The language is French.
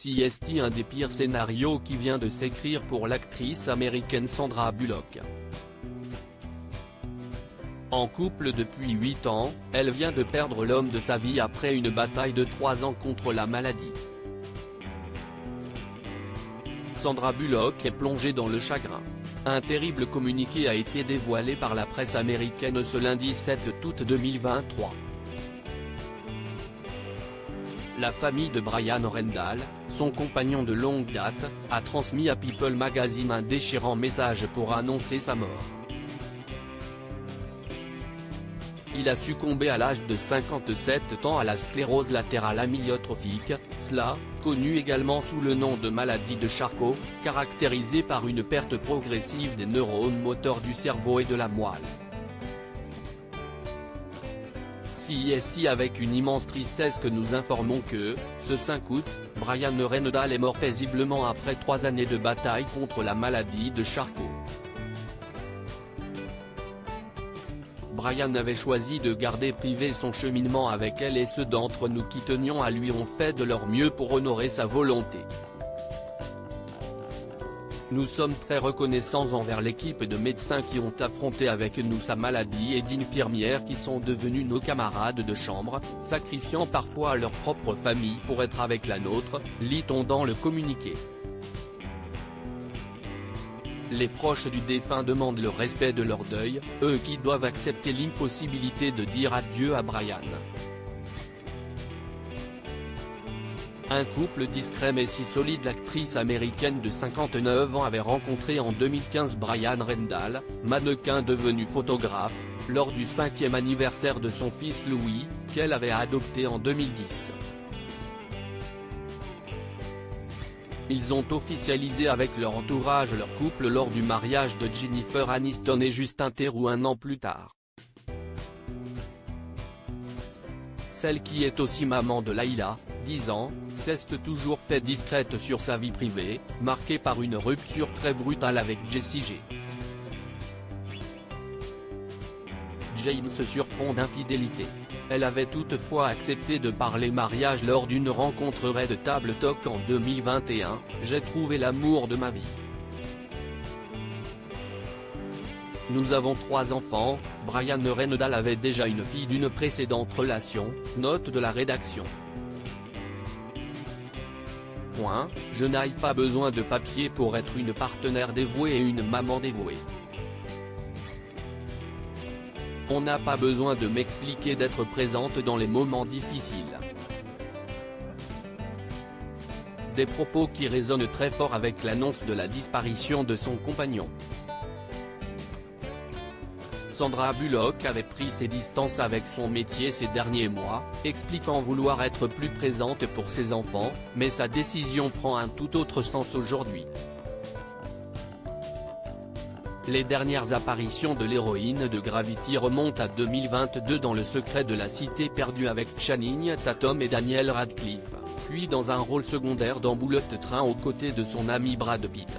C'est un des pires scénarios qui vient de s'écrire pour l'actrice américaine Sandra Bullock. En couple depuis 8 ans, elle vient de perdre l'homme de sa vie après une bataille de 3 ans contre la maladie. Sandra Bullock est plongée dans le chagrin. Un terrible communiqué a été dévoilé par la presse américaine ce lundi 7 août 2023. La famille de Bryan Rendall, son compagnon de longue date, a transmis à People Magazine un déchirant message pour annoncer sa mort. Il a succombé à l'âge de 57 ans à la sclérose latérale amyotrophique, SLA, connue également sous le nom de maladie de Charcot, caractérisée par une perte progressive des neurones moteurs du cerveau et de la moelle. C'est avec une immense tristesse que nous informons que, ce 5 août, Bryan Rendall est mort paisiblement après 3 années de bataille contre la maladie de Charcot. Bryan avait choisi de garder privé son cheminement avec elle et ceux d'entre nous qui tenions à lui ont fait de leur mieux pour honorer sa volonté. Nous sommes très reconnaissants envers l'équipe de médecins qui ont affronté avec nous sa maladie et d'infirmières qui sont devenus nos camarades de chambre, sacrifiant parfois leur propre famille pour être avec la nôtre, lit-on dans le communiqué. Les proches du défunt demandent le respect de leur deuil, eux qui doivent accepter l'impossibilité de dire adieu à Bryan. Un couple discret mais si solide. L'actrice américaine de 59 ans avait rencontré en 2015 Bryan Rendall, mannequin devenu photographe, lors du 5e anniversaire de son fils Louis, qu'elle avait adopté en 2010. Ils ont officialisé avec leur entourage leur couple lors du mariage de Jennifer Aniston et Justin Theroux un an plus tard. Celle qui est aussi maman de Layla, 10 ans, s'est toujours fait discrète sur sa vie privée, marquée par une rupture très brutale avec Jessie J. James sur fond d'infidélité. Elle avait toutefois accepté de parler mariage lors d'une rencontre Red Table Talk en 2021, j'ai trouvé l'amour de ma vie. Nous avons 3 enfants, Bryan Rendall avait déjà une fille d'une précédente relation, note de la rédaction. Je n'ai pas besoin de papier pour être une partenaire dévouée et une maman dévouée. On n'a pas besoin de m'expliquer d'être présente dans les moments difficiles. Des propos qui résonnent très fort avec l'annonce de la disparition de son compagnon. Sandra Bullock avait pris ses distances avec son métier ces derniers mois, expliquant vouloir être plus présente pour ses enfants, mais sa décision prend un tout autre sens aujourd'hui. Les dernières apparitions de l'héroïne de Gravity remontent à 2022 dans Le secret de la cité perdue avec Channing Tatum et Daniel Radcliffe, puis dans un rôle secondaire dans Bullet Train aux côtés de son ami Brad Pitt.